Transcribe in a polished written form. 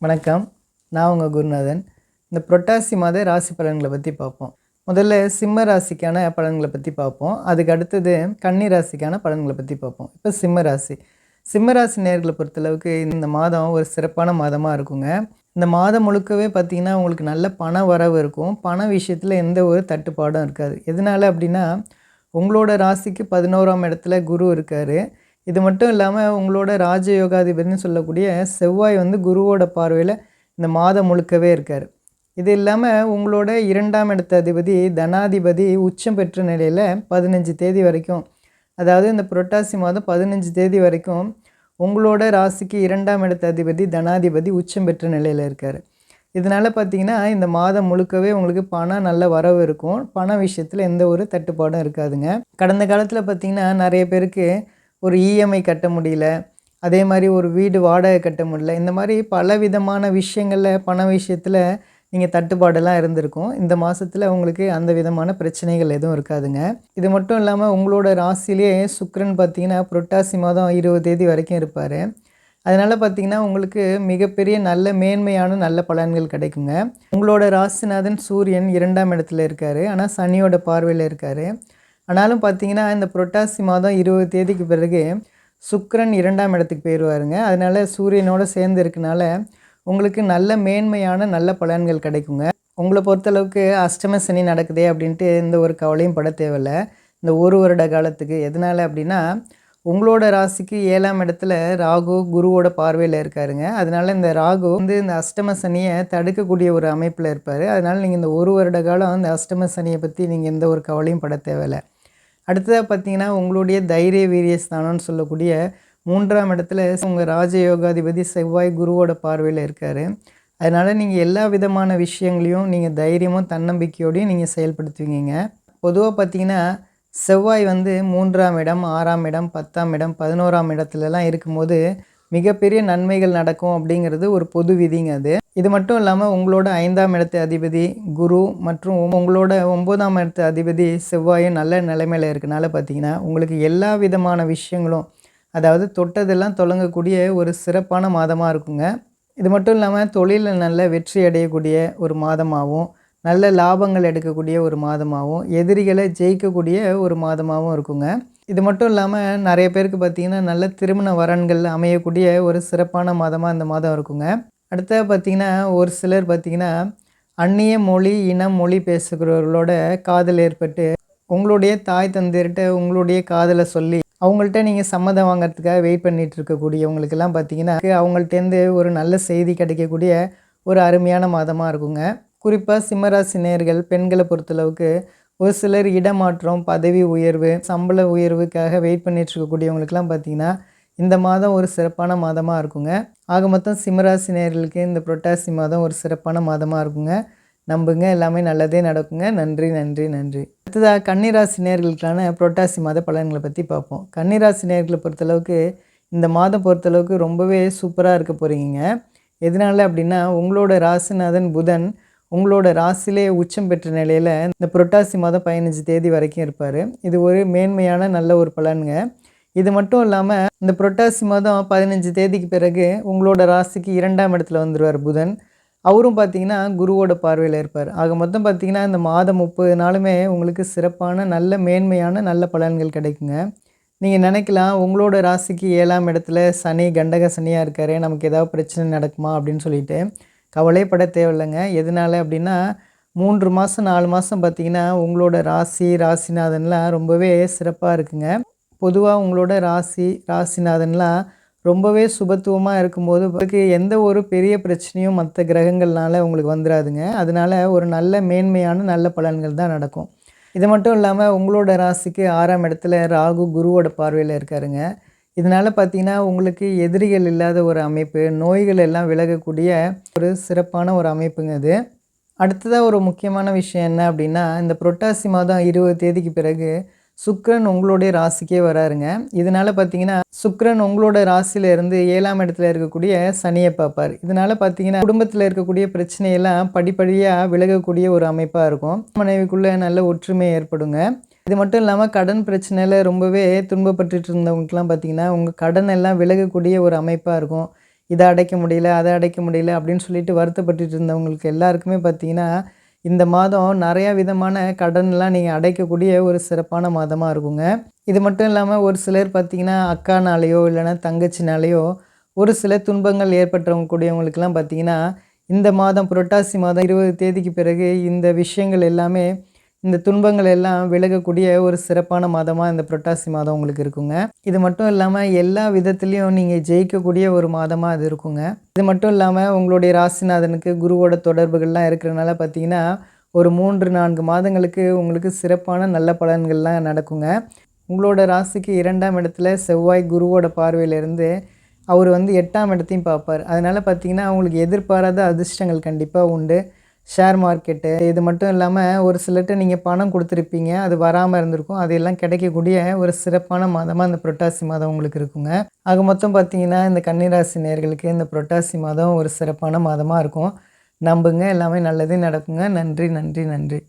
வணக்கம். நான் உங்கள் குருநாதன். இந்த புரட்டாசி மாத ராசி பலன்களை பற்றி பார்ப்போம். முதல்ல சிம்ம ராசிக்கான பலன்களை பற்றி பார்ப்போம். அதுக்கு அடுத்தது கன்னி ராசிக்கான பலன்களை பற்றி பார்ப்போம். இப்போ சிம்ம ராசி. சிம்ம ராசி நேயர்களை பொறுத்தளவுக்கு இந்த மாதம் ஒரு சிறப்பான மாதமாக இருக்குங்க. இந்த மாதம் முழுக்கவே பார்த்திங்கன்னா உங்களுக்கு நல்ல பண வரவு இருக்கும். பண விஷயத்தில் எந்த ஒரு தட்டுப்பாடும் இருக்காது. எதனால் அப்படின்னா உங்களோட ராசிக்கு 11ஆம் இடத்துல குரு இருக்கார். இது மட்டும் இல்லாமல் உங்களோட ராஜயோகாதிபதினு சொல்லக்கூடிய செவ்வாய் குருவோட பார்வையில் இந்த மாதம் முழுக்கவே இருக்கார். இது இல்லாமல் உங்களோட 2ஆம் இடத்த அதிபதி தனாதிபதி உச்சம் பெற்ற நிலையில் 15 தேதி வரைக்கும், அதாவது இந்த புரட்டாசி மாதம் 15 தேதி வரைக்கும் உங்களோட ராசிக்கு 2ஆம் இடத்த அதிபதி தனாதிபதி உச்சம் பெற்ற நிலையில் இருக்கார். இதனால் பார்த்திங்கன்னா இந்த மாதம் முழுக்கவே உங்களுக்கு பணம் நல்ல வரவு இருக்கும். பண விஷயத்தில் எந்த ஒரு தட்டுப்பாடும் இருக்காதுங்க. கடந்த காலத்தில் பார்த்திங்கன்னா நிறைய பேருக்கு ஒரு இஎம்ஐ கட்ட முடியல, அதே மாதிரி ஒரு வீடு வாடகை கட்ட முடியல, இந்த மாதிரி பல விதமான விஷயங்களில் பண விஷயத்தில் நீங்கள் தட்டுப்பாடெல்லாம் இருந்திருக்கும். இந்த மாதத்தில் உங்களுக்கு அந்த விதமான பிரச்சனைகள் எதுவும் இருக்காதுங்க. இது மட்டும் இல்லாமல் உங்களோட ராசியிலே சுக்கிரன் பார்த்திங்கன்னா புரட்டாசி மாதம் 20 தேதி வரைக்கும் இருப்பார். அதனால் பார்த்திங்கன்னா உங்களுக்கு மிகப்பெரிய நல்ல மேன்மையான நல்ல பலன்கள் கிடைக்குங்க. உங்களோட ராசிநாதன் சூரியன் 2ஆம் இடத்துல இருக்கார், ஆனால் சனியோட பார்வையில் இருக்கார். ஆனாலும் பார்த்திங்கன்னா இந்த புரட்டாசி மாதம் 20 தேதிக்கு பிறகு சுக்கிரன் 2ஆம் இடத்துக்கு போயிடுவாருங்க. அதனால் சூரியனோடு சேர்ந்து இருக்கனால உங்களுக்கு நல்ல மேன்மையான நல்ல பலன்கள் கிடைக்குங்க. உங்களை பொறுத்தளவுக்கு அஷ்டம சனி நடக்குதே அப்படின்ட்டு எந்த ஒரு கவலையும் பட தேவையில்லை இந்த ஒரு வருட காலத்துக்கு. எதனால் அப்படின்னா உங்களோட ராசிக்கு 7ஆம் இடத்துல ராகு குருவோட பார்வையில் இருக்காருங்க. அதனால் இந்த ராகு இந்த அஷ்டம சனியை தடுக்கக்கூடிய ஒரு அமைப்பில் இருப்பார். அதனால் நீங்கள் இந்த ஒரு வருட காலம் இந்த அஷ்டம சனியை பற்றி நீங்கள் எந்த ஒரு கவலையும் பட தேவையில்லை. அடுத்ததாக பார்த்திங்கன்னா உங்களுடைய தைரிய வீரிய ஸ்தானம்னு சொல்லக்கூடிய 3ஆம் இடத்துல உங்கள் ராஜயோகாதிபதி செவ்வாய் குருவோட பார்வையில் இருக்கார். அதனால் நீங்கள் எல்லா விதமான விஷயங்களையும் நீங்கள் தைரியமும் தன்னம்பிக்கையோடையும் நீங்கள் செயல்படுத்துவீங்க. பொதுவாக பார்த்திங்கன்னா செவ்வாய் 3ஆம் இடம், 6ஆம் இடம், 10ஆம் இடம், 11ஆம் இடத்துலலாம் இருக்கும்போது மிகப்பெரிய நன்மைகள் நடக்கும் அப்படிங்கிறது ஒரு பொது விதிங்க அது. இது மட்டும் இல்லாமல் உங்களோட 5ஆம் இடத்து அதிபதி குரு மற்றும் உங்களோட 9ஆம் இடத்து அதிபதி செவ்வாயும் நல்ல நிலைமையில் இருக்கனால பார்த்திங்கன்னா உங்களுக்கு எல்லா விதமான விஷயங்களும், அதாவது தொட்டதெல்லாம் தொடங்கக்கூடிய ஒரு சிறப்பான மாதமாக இருக்குங்க. இது மட்டும் இல்லாமல் தொழிலில் நல்ல வெற்றி அடையக்கூடிய ஒரு மாதமாகவும், நல்ல லாபங்கள் எடுக்கக்கூடிய ஒரு மாதமாகவும், எதிரிகளை ஜெயிக்கக்கூடிய ஒரு மாதமாகவும் இருக்குங்க. இது மட்டும் இல்லாமல் நிறைய பேருக்கு பார்த்திங்கன்னா நல்ல திருமண வரன்கள் அமையக்கூடிய ஒரு சிறப்பான மாதமாக இந்த மாதம் இருக்குங்க. அடுத்தது பார்த்திங்கன்னா ஒரு சிலர் பார்த்திங்கன்னா அந்நிய மொழி இனம் மொழி பேசுகிறவர்களோட காதல் ஏற்பட்டு உங்களுடைய தாய் தந்தையர்கிட்ட உங்களுடைய காதலை சொல்லி அவங்கள்ட்ட நீங்கள் சம்மதம் வாங்கிறதுக்காக வெயிட் பண்ணிகிட்டு இருக்கக்கூடியவங்களுக்கெல்லாம் பார்த்திங்கன்னா அவங்கள்ட்டேருந்து ஒரு நல்ல செய்தி கிடைக்கக்கூடிய ஒரு அருமையான மாதமாக இருக்குங்க. குறிப்பாக சிம்மராசி நேயர்கள் பெண்களை பொறுத்தளவுக்கு ஒரு சிலர் இடமாற்றம், பதவி உயர்வு, சம்பள உயர்வுக்காக வெயிட் பண்ணிட்டு இருக்கக்கூடியவங்களுக்கெல்லாம் பார்த்திங்கன்னா இந்த மாதம் ஒரு சிறப்பான மாதமாக இருக்குங்க. ஆக மொத்தம் சிம்மராசி நேயர்களுக்கு இந்த புரட்டாசி மாதம் ஒரு சிறப்பான மாதமாக இருக்குங்க. நம்புங்க, எல்லாமே நல்லதே நடக்குங்க. நன்றி நன்றி நன்றி. அடுத்ததாக கன்னிராசி நேயர்களுக்கான புரட்டாசி மாத பலன்களை பற்றி பார்ப்போம். கன்னிராசி நேயர்களை பொறுத்தளவுக்கு இந்த மாதம் பொறுத்தளவுக்கு ரொம்பவே சூப்பராக இருக்க போகிறீங்க. எதனால் அப்படின்னா உங்களோட ராசிநாதன் புதன் உங்களோட ராசிலே உச்சம் பெற்ற நிலையில் இந்த புரட்டாசி மாதம் 15 தேதி வரைக்கும் இருப்பார். இது ஒரு மேன்மையான நல்ல ஒரு பலனுங்க. இது மட்டும் இல்லாமல் இந்த புரட்டாசி மாதம் 15 தேதிக்கு பிறகு உங்களோட ராசிக்கு 2ஆம் இடத்துல வந்துடுவார் புதன். அவரும் பார்த்திங்கன்னா குருவோட பார்வையில் இருப்பார். ஆக மொத்தம் பார்த்திங்கன்னா இந்த மாதம் 30 நாளுமே உங்களுக்கு சிறப்பான நல்ல மேன்மையான நல்ல பலன்கள் கிடைக்குங்க. நீங்கள் நினைக்கலாம் உங்களோட ராசிக்கு 7ஆம் இடத்துல சனி கண்டக சனியாக இருக்கார், நமக்கு ஏதாவது பிரச்சனை நடக்குமா அப்படின்னு சொல்லிட்டு கவலைப்பட தேவையில்லைங்க. எதனால் அப்படின்னா 3 மாதம் 4 மாதம் பார்த்திங்கன்னா உங்களோட ராசிநாதன்லாம் ரொம்பவே சிறப்பாக இருக்குங்க. பொதுவாக உங்களோட ராசிநாதன்லாம் ரொம்பவே சுபத்துவமாக இருக்கும்போது உங்களுக்கு எந்த ஒரு பெரிய பிரச்சனையும் மற்ற கிரகங்கள்னால உங்களுக்கு வந்துடாதுங்க. அதனால் ஒரு நல்ல மேன்மையான நல்ல பலன்கள் தான் நடக்கும். இது மட்டும் இல்லாமல் உங்களோட ராசிக்கு 6ஆம் இடத்துல ராகு குருவோட பார்வையில் இருக்காருங்க. இதனால் பார்த்திங்கன்னா உங்களுக்கு எதிரிகள் இல்லாத ஒரு அமைப்பு, நோய்கள் எல்லாம் விலகக்கூடிய ஒரு சிறப்பான ஒரு அமைப்புங்க இது. அடுத்ததாக ஒரு முக்கியமான விஷயம் என்ன அப்படின்னா இந்த புரட்டாசி மாதம் 20 தேதிக்கு பிறகு சுக்கிரன் உங்களுடைய ராசிக்கே வராருங்க. இதனால் பார்த்திங்கன்னா சுக்கிரன் உங்களோட ராசியிலேருந்து 7ஆம் இடத்துல இருக்கக்கூடிய சனியை பார்ப்பார். இதனால் பார்த்திங்கன்னா குடும்பத்தில் இருக்கக்கூடிய பிரச்சனையெல்லாம் படிப்படியாக விலகக்கூடிய ஒரு அமைப்பாக இருக்கும். மனைவிக்குள்ளே நல்ல ஒற்றுமை ஏற்படுங்க. இது மட்டும் இல்லாமல் கடன் பிரச்சனையில் ரொம்பவே துன்பப்பட்டுட்டு இருந்தவங்களுக்குலாம் பார்த்திங்கன்னா உங்கள் கடன் எல்லாம் விலகக்கூடிய ஒரு அமைப்பாக இருக்கும். இதை அடைக்க முடியல, அதை அடைக்க முடியல அப்படின்னு சொல்லிட்டு வருத்தப்பட்டுட்டு இருந்தவங்களுக்கு எல்லாருக்குமே பார்த்தீங்கன்னா, இந்த மாதம் நிறையா விதமான கடன்லாம் நீங்கள் அடைக்கக்கூடிய ஒரு சிறப்பான மாதமா இருக்குங்க. இது மட்டும் இல்லாம ஒரு சிலர் பார்த்தீங்கன்னா, அக்கானாலேயோ இல்லைன்னா தங்கச்சினாலேயோ ஒரு சில துன்பங்கள் ஏற்பட்டவங்க கூடியவங்களுக்கெல்லாம் பார்த்தீங்கன்னா, இந்த மாதம் புரட்டாசி மாதம் 20 தேதிக்கு பிறகு இந்த விஷயங்கள் எல்லாமே இந்த துன்பங்கள் எல்லாம் விலகக்கூடிய ஒரு சிறப்பான மாதமா இந்த புரட்டாசி மாதம் உங்களுக்கு இருக்குங்க. இது மட்டும் இல்லாம எல்லா விதத்திலயும் நீங்க ஜெயிக்கக்கூடிய ஒரு மாதமா அது இருக்குங்க. இது மட்டும் இல்லாம உங்களுடைய ராசிநாதனுக்கு குருவோட தொடர்புகள்லாம் இருக்கிறனால பார்த்தீங்கன்னா, ஒரு 3, 4 மாதங்களுக்கு உங்களுக்கு சிறப்பான நல்ல பலன்கள்லாம் நடக்குங்க. உங்களோட ராசிக்கு 2ஆம் இடத்துல செவ்வாய் குருவோட பார்வையில இருந்து அவரு வந்து 8ஆம் இடத்தையும் பார்ப்பார். அதனால பார்த்தீங்கன்னா, உங்களுக்கு எதிர்பாராத அதிர்ஷ்டங்கள் கண்டிப்பா உண்டு. ஷேர் மார்க்கெட்டு இது மட்டும் இல்லாம ஒரு சிலர்ட்ட நீங்க பணம் குடுத்துருப்பீங்க. அது வராம இருந்திருக்கும். அது எல்லாம் கிடைக்கக்கூடிய ஒரு சிறப்பான மாதமா இந்த புரட்டாசி மாதம் உங்களுக்கு இருக்குங்க. ஆக மொத்தம் பார்த்தீங்கன்னா, இந்த கன்னி ராசி நேயர்களுக்கு இந்த புரட்டாசி மாதம் ஒரு சிறப்பான மாதமா இருக்கும். நம்புங்க எல்லாமே நல்லதே நடக்குங்க. நன்றி, நன்றி, நன்றி.